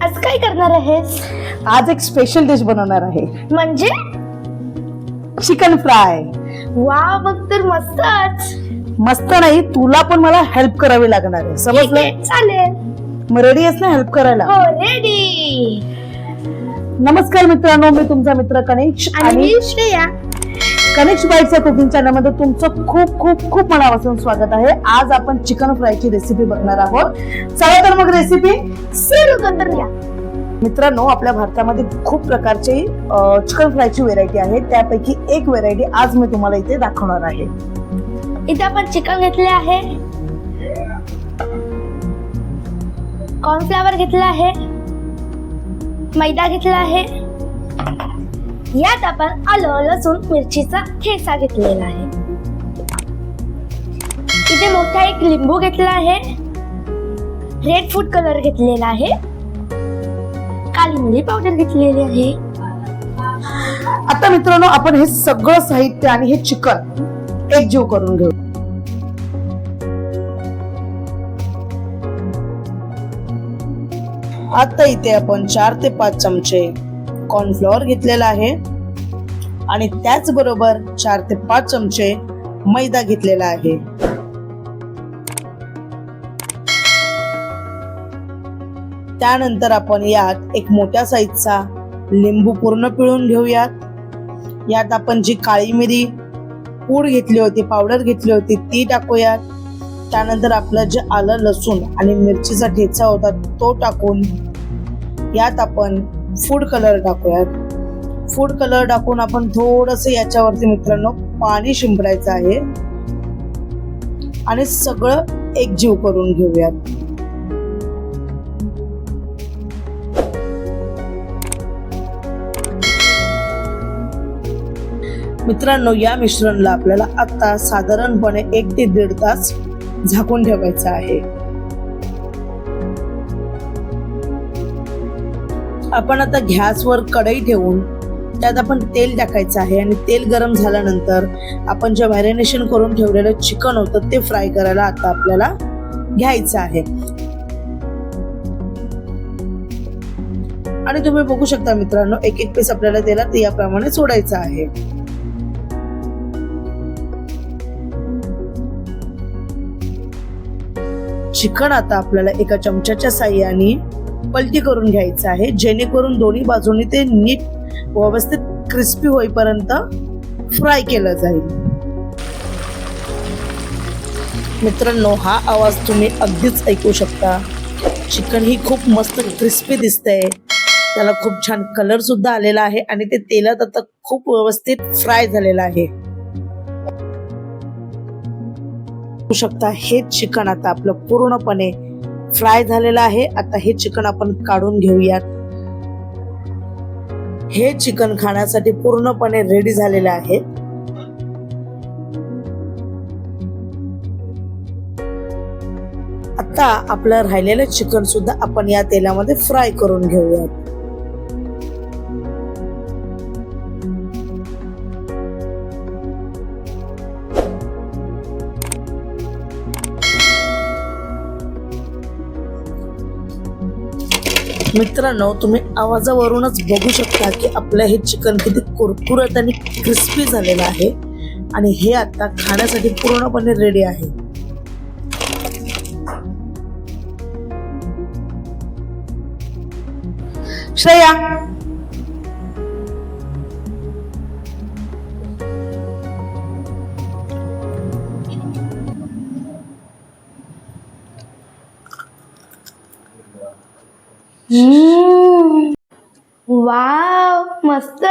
आज काय करणार आहेस? आज एक स्पेशल डिश बनवणार आहे, म्हणजे? Chicken fry. वा, मग तर मस्तच. मस्त नाही, तुला पण मला हेल्प करावी लागणार आहे, ठीक समजलं? आहे, चालेल. मग रेडी आहेस ना हेल्प करायला? हो, रेडी. नमस्कार मित्रांनो, मी तुमचा मित्र कनिक्ष आणि मी श्रेया. कनिक्ष बाईटच्या कुकिंग चॅनल मध्ये तुमचं खूप खूप खूप मनापासून स्वागत आहे. आज आपण चिकन फ्रायची रेसिपी बघणार आहोत. चला तर मग रेसिपी सुरू करूया. मित्रांनो, आपल्या भारतामध्ये खूप प्रकारचे चिकन फ्रायची व्हेरायटी आहे. त्यापैकी एक व्हेरायटी आज मी तुम्हाला इथे दाखवणार आहे. इथे आपण चिकन घेतले आहे, कॉर्नफ्लॉवर घेतला आहे, मैदा घेतला आहे, यात आपण आलं लसूण मिरचीचा ठेचा घेतलेला आहे. इथे मोठा एक लिंबू घेतला आहे, रेड फूड कलर घेतलेला आहे, काली मिरी पावडर घेतलेली आहे. आता मित्रांनो, आपण हे सगळं साहित्य आणि हे चिकन एकजीव करून घेऊ. आता इथे आपण 4 ते 5 चमचे कॉर्नफ्लॉवर घेतलेला आहे आणि त्याचबरोबर 4 ते 5 चमचे मैदा घेतलेला आहे. त्यानंतर आपण यात एक मोठ्या साईजचा लिंबू पूर्ण पिळून घेऊयात. यात आपण जी काळी मिरी पूड घेतली होती, पावडर घेतली होती, ती टाकूयात. त्यानंतर आपलं जे आलं लसूण आणि मिरचीचा ठेचा होता तो टाकून यात आपण फूड कलर टाकूयात. फूड कलर टाकून आपण थोडस याच्यावरती मित्रांनो पाणी शिंपडायचं आहे आणि सगळं एकजीव करून घेऊयात. मित्रांनो, या मिश्रणला आपल्याला आता साधारणपणे 1 ते 1.5 तास झाकून ठेवायचं आहे. आपण आता गॅसवर कढई ठेवून त्यात आपण तेल टाकायचं आहे आणि तेल गरम झाल्यानंतर आपण जे मॅरिनेशन करून ठेवलेलं चिकन होतं ते फ्राय करायला आता आपल्याला घ्यायचं आहे. आणि तुम्ही बघू शकता मित्रांनो, एक एक पीस आपल्याला तेलात याप्रमाणे सोडायचं आहे. चिकन आता आपल्याला एका चमच्याच्या साहाय्याने पलटी करून घ्यायचं आहे, जेणेकरून दोन्ही बाजूनी ते नीट व्यवस्थित क्रिस्पी होईपर्यंत फ्राय केलं जाईल. मित्रांनो, हा आवाज तुम्ही अगदीच ऐकू शकता. चिकन ही खूप मस्त क्रिस्पी दिसतंय, त्याला खूप छान कलर सुद्धा आलेला आहे आणि ते तेलात आता खूप व्यवस्थित फ्राय झालेलं आहे. बघू शकता, हे चिकन आता आपलं पूर्णपणे फ्राय झालेलं आहे. आता हे चिकन आपण काढून घेऊयात. हे चिकन खाण्यासाठी पूर्णपणे रेडी झालेलं आहे. आता आपलं राहिलेलं चिकन सुद्धा आपण या तेलामध्ये फ्राय करून घेऊयात. मित्रांनो, तुम्ही आवाजावरूनच बघू शकता की आपलं हे चिकन किती कुरकुरत आणि क्रिस्पी झालेलं आहे आणि हे आता खाण्यासाठी पूर्णपणे रेडी आहे. श्रेया, वाव, मस्त.